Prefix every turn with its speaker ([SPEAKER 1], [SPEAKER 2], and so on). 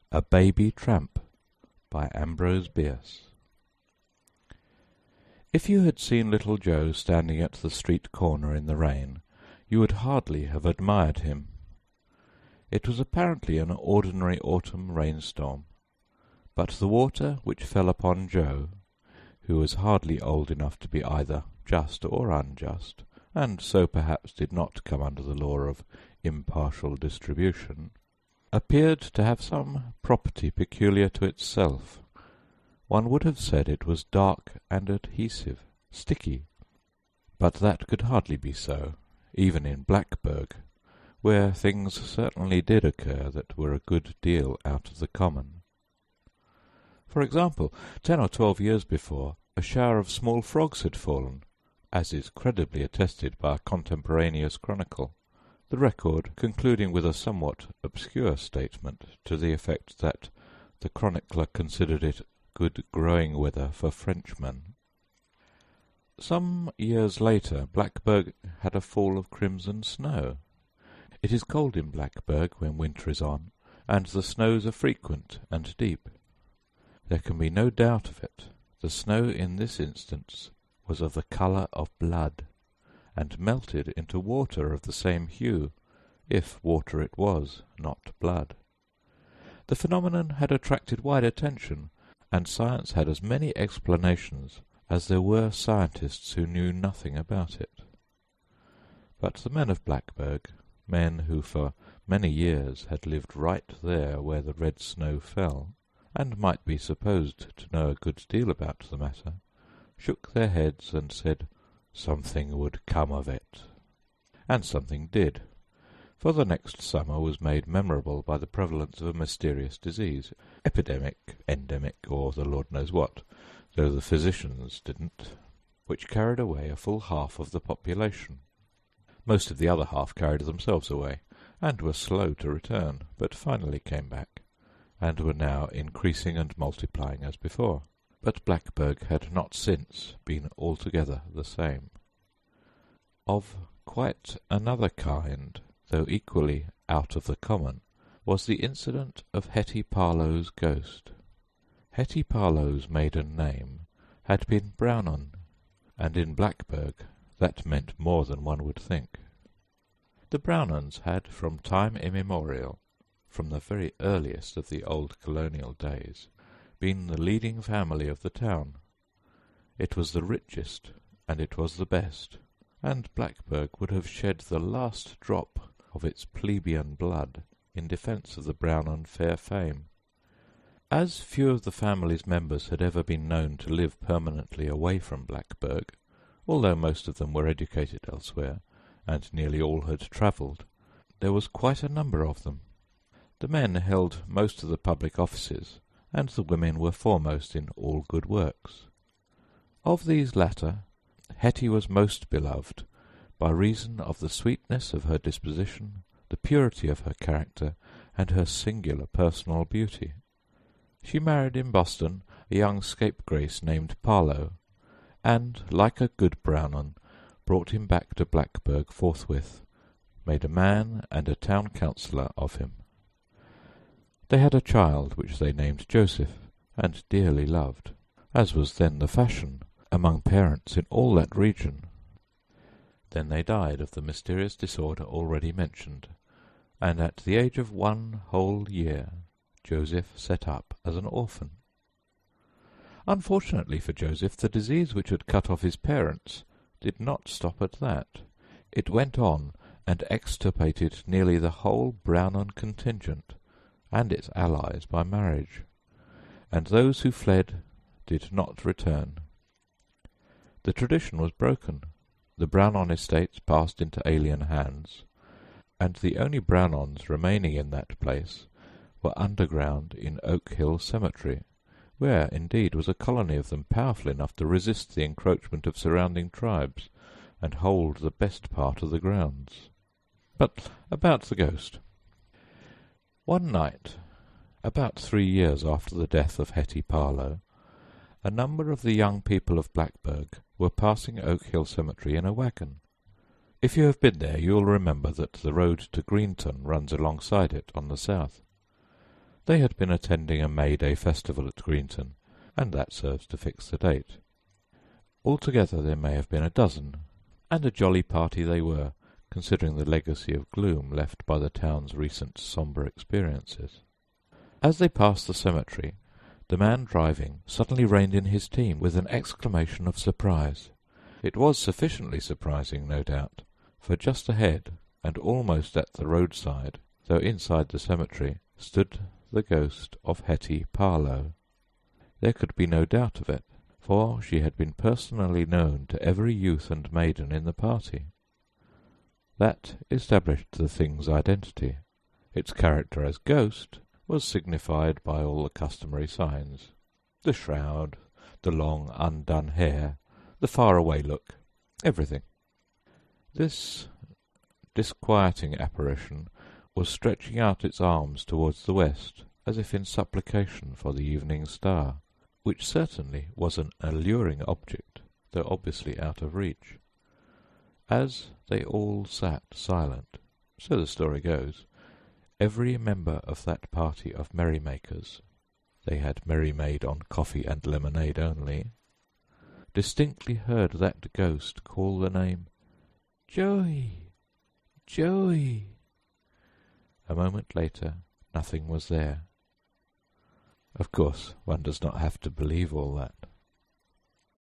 [SPEAKER 1] A Baby Tramp by Ambrose Bierce. If you had seen little Joe standing at the street corner in the rain, you would hardly have admired him. It was apparently an ordinary autumn rainstorm, but the water which fell upon Joe, who was hardly old enough to be either just or unjust, and so perhaps did not come under the law of impartial distribution, appeared to have some property peculiar to itself. One would have said it was dark and adhesive, sticky, but that could hardly be so, even in Blackburg, where things certainly did occur that were a good deal out of the common. For example, 10 or 12 years before, a shower of small frogs had fallen, as is credibly attested by a contemporaneous chronicle, the record concluding with a somewhat obscure statement to the effect that the chronicler considered it good growing weather for Frenchmen. Some years later Blackburg had a fall of crimson snow. It is cold in Blackburg when winter is on, and the snows are frequent and deep. There can be no doubt of it. The snow in this instance was of the colour of blood, and melted into water of the same hue, if water it was, not blood. The phenomenon had attracted wide attention, and science had as many explanations as there were scientists who knew nothing about it. But the men of Blackburg, men who for many years had lived right there where the red snow fell, and might be supposed to know a good deal about the matter, shook their heads and said something would come of it. And something did, for the next summer was made memorable by the prevalence of a mysterious disease, epidemic, endemic, or the Lord knows what, though the physicians didn't, which carried away a full half of the population. Most of the other half carried themselves away, and were slow to return, but finally came back, and were now increasing and multiplying as before. But Blackburg had not since been altogether the same. Of quite another kind, though equally out of the common, was the incident of Hetty Parlow's ghost. Hetty Parlow's maiden name had been Brownon, and in Blackburg that meant more than one would think. The Brownons had from time immemorial, from the very earliest of the old colonial days, been the leading family of the town. It was the richest, and it was the best, and Blackburg would have shed the last drop of its plebeian blood in defence of the Brownon fair fame. As few of the family's members had ever been known to live permanently away from Blackburg, although most of them were educated elsewhere, and nearly all had travelled, there was quite a number of them. The men held most of the public offices, and the women were foremost in all good works. Of these latter, Hetty was most beloved, by reason of the sweetness of her disposition, the purity of her character, and her singular personal beauty. She married in Boston a young scapegrace named Parlow, and, like a good Brownon, brought him back to Blackburg forthwith, made a man and a town councillor of him. They had a child which they named Joseph, and dearly loved, as was then the fashion among parents in all that region. Then they died of the mysterious disorder already mentioned, and at the age of 1 whole year Joseph set up as an orphan. Unfortunately for Joseph, the disease which had cut off his parents did not stop at that. It went on and extirpated nearly the whole Brownon contingent, and its allies by marriage, and those who fled did not return. The tradition was broken, the Brownon estates passed into alien hands, and the only Brownons remaining in that place were underground in Oak Hill Cemetery, where indeed was a colony of them powerful enough to resist the encroachment of surrounding tribes, and hold the best part of the grounds. But about the ghost. One night, about 3 years after the death of Hetty Parlow, a number of the young people of Blackburg were passing Oak Hill Cemetery in a wagon. If you have been there, you will remember that the road to Greenton runs alongside it on the south. They had been attending a May Day festival at Greenton, and that serves to fix the date. Altogether there may have been a dozen, and a jolly party they were, considering the legacy of gloom left by the town's recent sombre experiences. As they passed the cemetery, the man driving suddenly reined in his team with an exclamation of surprise. It was sufficiently surprising, no doubt, for just ahead, and almost at the roadside, though inside the cemetery, stood the ghost of Hetty Parlow. There could be no doubt of it, for she had been personally known to every youth and maiden in the party. That established the thing's identity. Its character as ghost was signified by all the customary signs: the shroud, the long undone hair, the far-away look, everything. This disquieting apparition was stretching out its arms towards the west, as if in supplication for the evening star, which certainly was an alluring object, though obviously out of reach. As they all sat silent, so the story goes, every member of that party of merrymakers (they had merry-made on coffee and lemonade only) distinctly heard that ghost call the name "Joey! Joey!" A moment later nothing was there. Of course one does not have to believe all that.